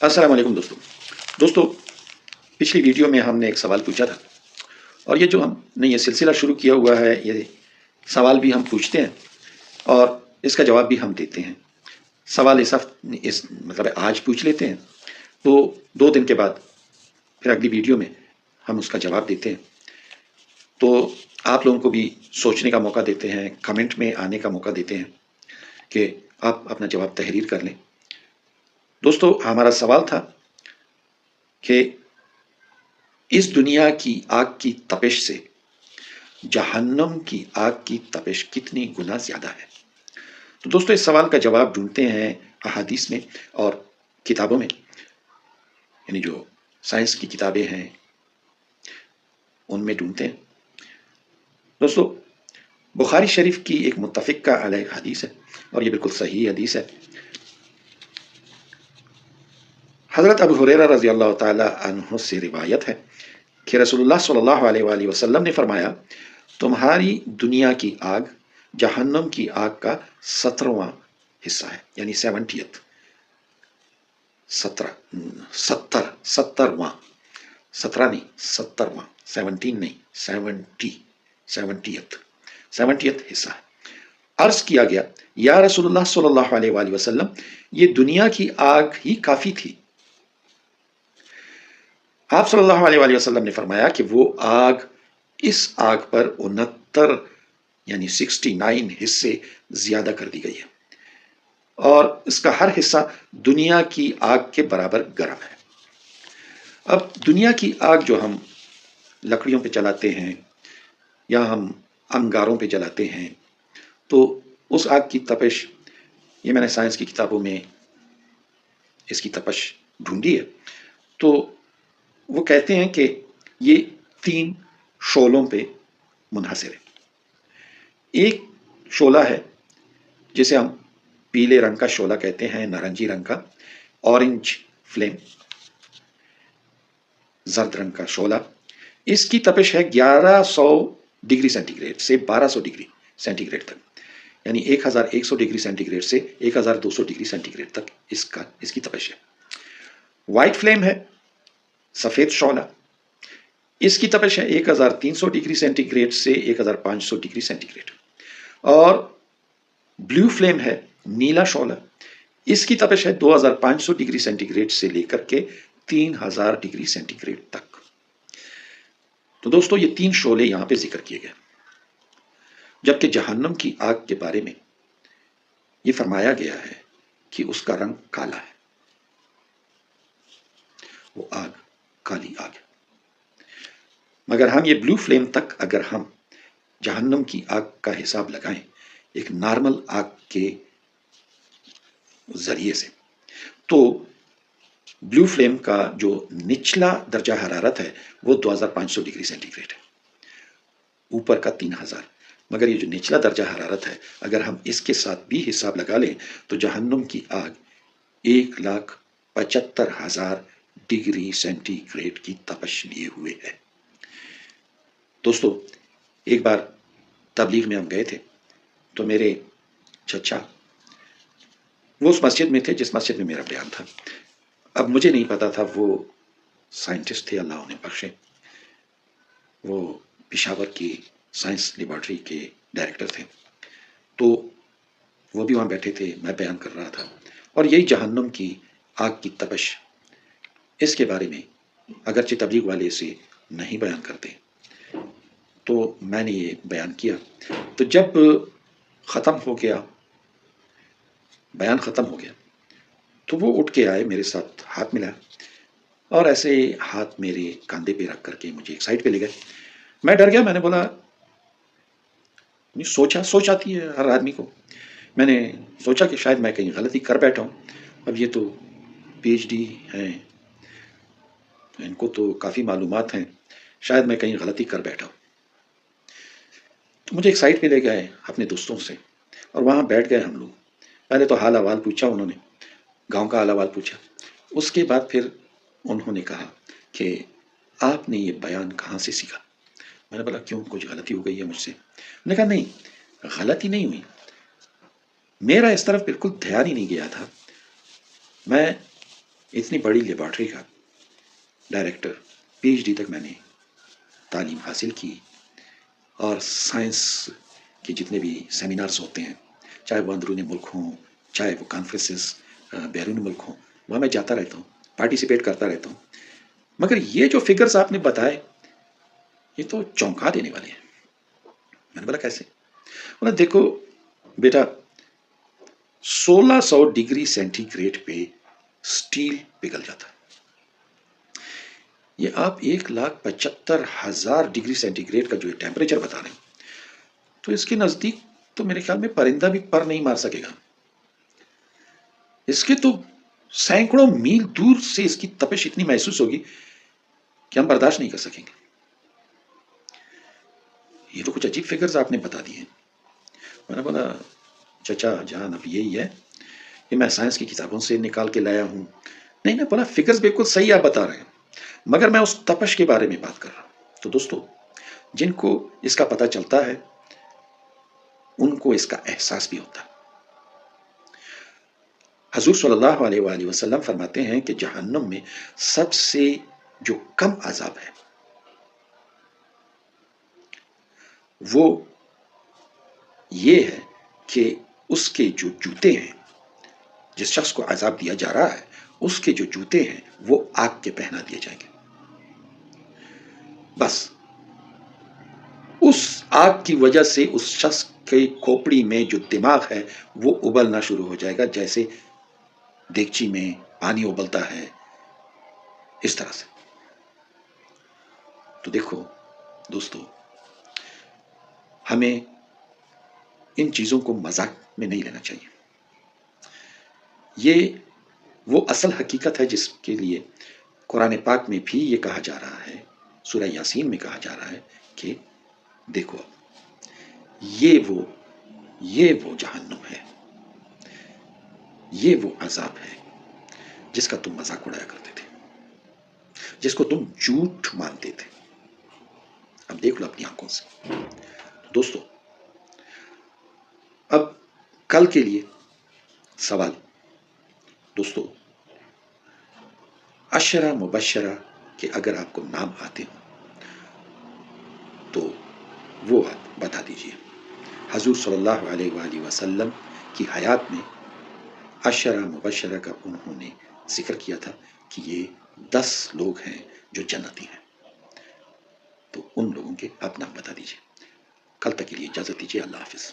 السلام علیکم دوستو پچھلی ویڈیو میں ہم نے ایک سوال پوچھا تھا، اور یہ جو ہم نے یہ سلسلہ شروع کیا ہوا ہے، یہ سوال بھی ہم پوچھتے ہیں اور اس کا جواب بھی ہم دیتے ہیں۔ سوال مطلب آج پوچھ لیتے ہیں، تو 2 دن کے بعد پھر اگلی ویڈیو میں ہم اس کا جواب دیتے ہیں، تو آپ لوگوں کو بھی سوچنے کا موقع دیتے ہیں، کمنٹ میں آنے کا موقع دیتے ہیں کہ آپ اپنا جواب تحریر کر لیں۔ دوستو، ہمارا سوال تھا کہ اس دنیا کی آگ کی تپش سے جہنم کی آگ کی تپش کتنی گنا زیادہ ہے؟ تو دوستو، اس سوال کا جواب ڈھونڈتے ہیں احادیث میں اور کتابوں میں، یعنی جو سائنس کی کتابیں ہیں ان میں ڈھونڈتے ہیں۔ دوستو، بخاری شریف کی ایک متفقہ علیہ حدیث ہے، اور یہ بالکل صحیح حدیث ہے۔ حضرت ابو ہریرہ رضی اللہ تعالی عنہ سے روایت ہے کہ رسول اللہ صلی اللہ علیہ وآلہ وسلم نے فرمایا، تمہاری دنیا کی آگ جہنم کی آگ کا 17واں حصہ ہے، یعنی 70th، 17واں، 17 نہیں 17واں، 17 نہیں 70th حصہ ہے۔ عرض کیا گیا، یا رسول اللہ صلی اللہ علیہ وآلہ وسلم، یہ دنیا کی آگ ہی کافی تھی؟ آپ صلی اللہ علیہ وآلہ وسلم نے فرمایا کہ وہ آگ، اس آگ پر 69 یعنی 69 حصے زیادہ کر دی گئی ہے، اور اس کا ہر حصہ دنیا کی آگ کے برابر گرم ہے۔ اب دنیا کی آگ جو ہم لکڑیوں پہ جلاتے ہیں یا ہم انگاروں پہ جلاتے ہیں، تو اس آگ کی تپش، یہ میں نے سائنس کی کتابوں میں اس کی تپش ڈھونڈی ہے، تو وہ کہتے ہیں کہ یہ 3 شعلوں پہ منحصر ہے۔ ایک شعلہ ہے جسے ہم پیلے رنگ کا شعلہ کہتے ہیں، نارنجی رنگ کا، اورنج فلیم، زرد رنگ کا شعلہ۔ اس کی تپش ہے 1100 ڈگری سینٹی گریڈ سے 1200 ڈگری سینٹی گریڈ تک، یعنی 1100 ڈگری سینٹی گریڈ سے 1200 ڈگری سینٹی گریڈ تک اس کی تپش ہے۔ وائٹ فلیم ہے، سفید شعلہ، اس کی تپش ہے 1300 ڈگری سینٹی گریڈ سے 1500 ڈگری سینٹی گریڈ۔ اور بلیو فلیم ہے، نیلا شعلہ، اس کی تپش ہے 2500 ڈگری سینٹی گریڈ سے لے کر کے 3000 ڈگری سینٹی گریڈ تک۔ تو دوستو، یہ 3 شعلے یہاں پہ ذکر کیے گئے، جبکہ جہنم کی آگ کے بارے میں یہ فرمایا گیا ہے کہ اس کا رنگ کالا ہے، وہ آگ کالی آگ ہے۔ مگر ہم یہ بلیو فلیم تک اگر ہم جہنم کی آگ کا حساب لگائیں ایک نارمل آگ کے ذریعے سے، تو بلیو فلیم کا جو نچلا درجہ حرارت ہے وہ 2500 ڈگری سینٹی گریڈ ہے، اوپر کا 3000۔ مگر یہ جو نچلا درجہ حرارت ہے، اگر ہم اس کے ساتھ بھی حساب لگا لیں تو جہنم کی آگ 1,75,000 ڈگری سینٹی گریڈ کی تپش لیے ہوئے ہے۔ دوستو، ایک بار تبلیغ میں ہم گئے تھے، تو میرے چچا وہ اس مسجد میں تھے جس مسجد میں میرا بیان تھا۔ اب مجھے نہیں پتا تھا، وہ سائنٹسٹ تھے، اللہ انہیں بخشے، وہ پشاور کی سائنس لیبارٹری کے ڈائریکٹر تھے۔ تو وہ بھی وہاں بیٹھے تھے، میں بیان کر رہا تھا، اور یہی جہنم کی آگ کی تپش، اس کے بارے میں اگرچہ تبلیغ والے اسے نہیں بیان کرتے، تو میں نے یہ بیان کیا۔ تو جب ختم ہو گیا، بیان ختم ہو گیا، تو وہ اٹھ کے آئے، میرے ساتھ ہاتھ ملایا، اور ایسے ہاتھ میرے کاندھے پہ رکھ کر کے مجھے ایک سائڈ پہ لے گئے۔ میں ڈر گیا، میں نے بولا، سوچ آتی ہے ہر آدمی کو، میں نے سوچا کہ شاید میں کہیں غلطی کر بیٹھا ہوں، اب یہ تو پی ایچ ڈی ہیں، ان کو تو کافی معلومات ہیں، شاید میں کہیں غلطی کر بیٹھا ہوں۔ تو مجھے ایک سائٹ پہ لے گئے اپنے دوستوں سے، اور وہاں بیٹھ گئے ہم لوگ۔ پہلے تو حال احوال پوچھا انہوں نے، گاؤں کا حال احوال پوچھا۔ اس کے بعد پھر انہوں نے کہا کہ آپ نے یہ بیان کہاں سے سیکھا؟ میں نے بولا، کیوں، کچھ غلطی ہو گئی ہے مجھ سے؟ انہوں نے کہا، نہیں، غلطی نہیں ہوئی، میرا اس طرف بالکل دھیان ہی نہیں گیا تھا، میں اتنی بڑی لیبارٹری کا ڈائریکٹر، پی ایچ ڈی تک میں نے تعلیم حاصل کی، اور سائنس کے جتنے بھی سیمینارز ہوتے ہیں، چاہے وہ اندرون ملک ہوں، چاہے وہ کانفرنسز بیرون ملک ہوں، وہاں میں جاتا رہتا ہوں، پارٹیسپیٹ کرتا رہتا ہوں. مگر یہ جو فگرز آپ نے بتائے یہ تو چونکا دینے والے ہیں. میں نے بولا کیسے؟ بولا دیکھو بیٹا، 1600 ڈگری سینٹی گریڈ پہ سٹیل پگھل جاتا ہے. یہ آپ 1,75,000 ڈگری سینٹی گریڈ کا جو ٹیمپریچر بتا رہے ہیں، تو اس کے نزدیک تو میرے خیال میں پرندہ بھی پر نہیں مار سکے گا. اس کے تو سینکڑوں میل دور سے اس کی تپش اتنی محسوس ہوگی کہ ہم برداشت نہیں کر سکیں گے. یہ تو کچھ عجیب فگرز آپ نے بتا دیے. میں نے بولا چچا جان اب یہی ہے، یہ میں سائنس کی کتابوں سے نکال کے لایا ہوں. نہیں میں بولا فگرز بالکل صحیح آپ بتا رہے ہیں، مگر میں اس تپش کے بارے میں بات کر رہا ہوں. تو دوستو، جن کو اس کا پتہ چلتا ہے ان کو اس کا احساس بھی ہوتا ہے. حضور صلی اللہ علیہ وآلہ وسلم فرماتے ہیں کہ جہنم میں سب سے جو کم عذاب ہے وہ یہ ہے کہ اس کے جو جوتے ہیں، جس شخص کو عذاب دیا جا رہا ہے اس کے جو جوتے ہیں وہ آگ کے پہنا دیے جائیں گے. بس اس آگ کی وجہ سے اس شخص کے کھوپڑی میں جو دماغ ہے وہ ابلنا شروع ہو جائے گا، جیسے دیگچی میں پانی ابلتا ہے اس طرح سے. تو دیکھو دوستو، ہمیں ان چیزوں کو مذاق میں نہیں لینا چاہیے. یہ وہ اصل حقیقت ہے جس کے لیے قرآن پاک میں بھی یہ کہا جا رہا ہے، سورہ یاسین میں کہا جا رہا ہے کہ دیکھو یہ وہ جہنم ہے، یہ وہ عذاب ہے جس کا تم مذاق اڑایا کرتے تھے، جس کو تم جھوٹ مانتے تھے. اب دیکھ لو اپنی آنکھوں سے. دوستو، اب کل کے لیے سوال. دوستو، عشرہ مبشرہ کہ اگر آپ کو نام آتے ہوں تو وہ آپ بتا دیجئے. حضور صلی اللہ علیہ وآلہ وسلم کی حیات میں عشرہ مبشرہ کا انہوں نے ذکر کیا تھا کہ یہ 10 لوگ ہیں جو جنتی ہیں. تو ان لوگوں کے آپ نام بتا دیجئے. کل تک کے لیے اجازت دیجئے. اللہ حافظ.